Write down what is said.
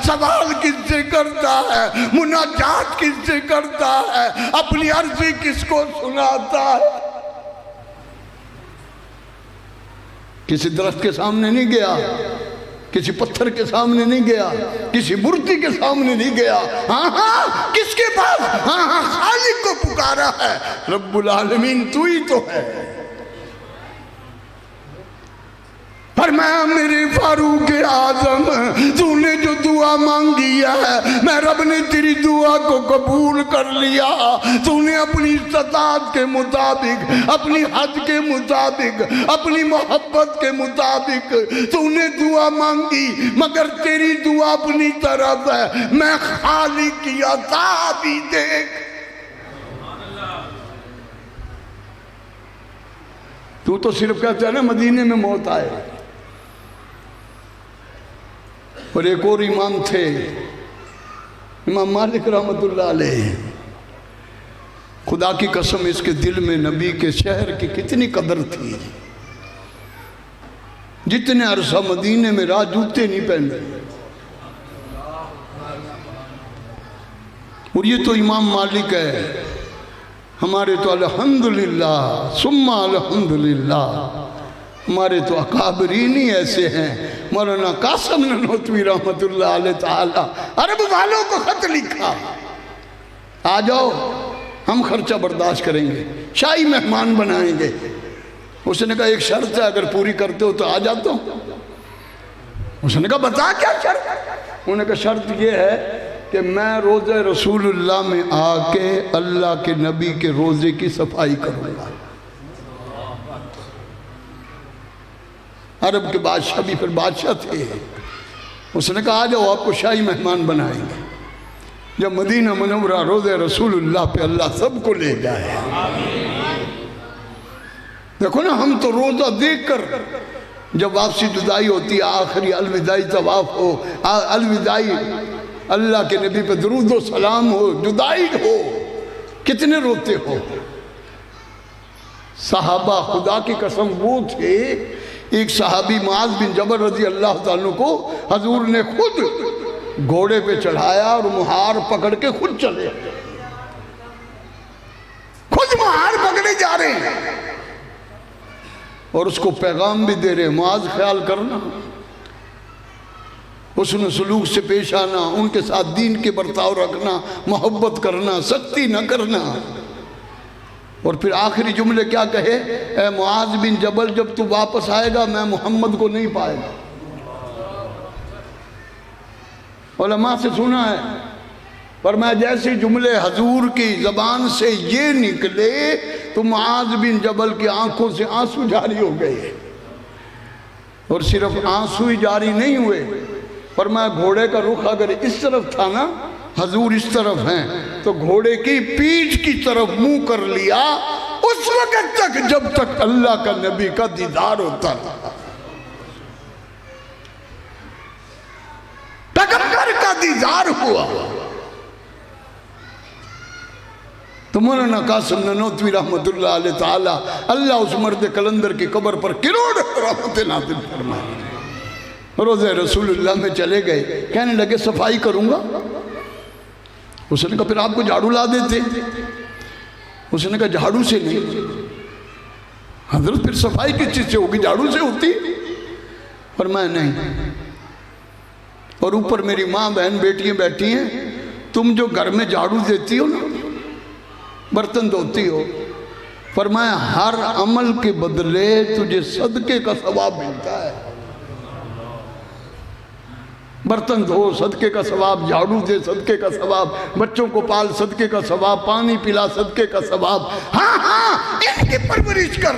سوال کس سے کرتا ہے، مناجات کس سے کرتا ہے، اپنی عرضی کس کو سناتا ہے؟ کسی درخت کے سامنے نہیں گیا، کسی پتھر کے سامنے نہیں گیا، کسی مورتی کے سامنے نہیں گیا، ہاں کس کے پاس؟ ہاں خالق کو پکارا ہے، رب العالمین تو ہی تو ہے۔ فرمایا میرے فاروق اعظم، تو نے جو دعا مانگی ہے میں رب نے تیری دعا کو قبول کر لیا۔ تو نے اپنی استطاعت کے مطابق، اپنی حد کے مطابق، اپنی محبت کے مطابق تو نے دعا مانگی، مگر تیری دعا اپنی طرف ہے، میں خالق کی عطا بھی دیکھ۔ تو صرف کہتا ہے نا مدینے میں موت آئے، اور ایک اور امام تھے امام مالک رحمت اللہ علیہ، خدا کی قسم اس کے دل میں نبی کے شہر کی کتنی قدر تھی، جتنے عرصہ مدینے میں راہ جوتے نہیں پہنے، اور یہ تو امام مالک ہے، ہمارے تو الحمدللہ ثم الحمدللہ، ہمارے تو اکابرین ہی ایسے ہیں۔ مولانا قاسم نانوتوی رحمت اللہ علیہ تعالی عرب والوں کو خط لکھا، آ جاؤ ہم خرچہ برداشت کریں گے، شاہی مہمان بنائیں گے۔ اس نے کہا ایک شرط ہے، اگر پوری کرتے ہو تو آ جاتا ہوں۔ اس نے کہا بتا کیا شرط؟ انہوں نے کہا شرط یہ ہے کہ میں روزہ رسول اللہ میں آ کے اللہ کے نبی کے روزے کی صفائی کروں گا۔ عرب کے بادشاہ بھی پھر بادشاہ تھے، اس نے کہا آ جاؤ آپ کو شاہی مہمان بنائیں گے۔ جب مدینہ منورہ روزہ رسول اللہ پہ اللہ سب کو لے جائے، دیکھو نا ہم تو روزہ دیکھ کر جب واپسی جدائی ہوتی ہے، آخری الوداعی طواف ہو، الوداعی اللہ کے نبی پہ درود و سلام ہو، جدائی ہو، کتنے روتے ہو۔ صحابہ خدا کی قسم وہ تھے، ایک صحابی معاذ بن جبل رضی اللہ تعالیٰ کو حضور نے خود گھوڑے پہ چڑھایا اور مہار پکڑ کے خود چلے، خود مہار پکڑے جا رہے ہیں اور اس کو پیغام بھی دے رہے ہیں، معاذ خیال کرنا، حسن سلوک سے پیش آنا، ان کے ساتھ دین کے برتاؤ رکھنا، محبت کرنا، سختی نہ کرنا۔ اور پھر آخری جملے کیا کہے؟ اے معاذ بن جبل جب تو واپس آئے گا میں محمد کو نہیں پائے گا۔ علماء سے سنا ہے، پر میں جیسے جملے حضور کی زبان سے یہ نکلے تو معاذ بن جبل کی آنکھوں سے آنسو جاری ہو گئے، اور صرف آنسو ہی جاری نہیں ہوئے، پر میں گھوڑے کا رخ اگر اس طرف تھا نا، حضور اس طرف ہیں، تو گھوڑے کی پیٹھ کی طرف منہ کر لیا، اس وقت تک جب تک اللہ کا نبی کا دیدار ہوتا تھا، پیغمبر کا دیدار ہوا۔ تو مولانا قاسم نانوتوی رحمت اللہ علیہ تعالی، اللہ اس مرد کلندر کی قبر پر کروڑ رحمت نازل فرمائے، روزہ رسول اللہ میں چلے گئے، کہنے لگے صفائی کروں گا۔ اس نے کہا پھر آپ کو جھاڑو لا دیتے۔ اس نے کہا جھاڑو سے نہیں حضرت، پھر صفائی کس چیز سے ہوگی؟ جھاڑو سے ہوتی؟ فرمایا نہیں، اور اوپر میری ماں بہن بیٹیاں بیٹھی ہیں، تم جو گھر میں جھاڑو دیتی ہو نا، برتن دھوتی ہو، فرمایا ہر عمل کے بدلے تجھے صدقے کا ثواب ملتا ہے۔ برتن دھو صدقے کا ثواب، جھاڑو دے صدقے کا ثواب، بچوں کو پال صدقے کا ثواب، پانی پلا صدقے کا ثواب، ہاں ان کی پرورش کر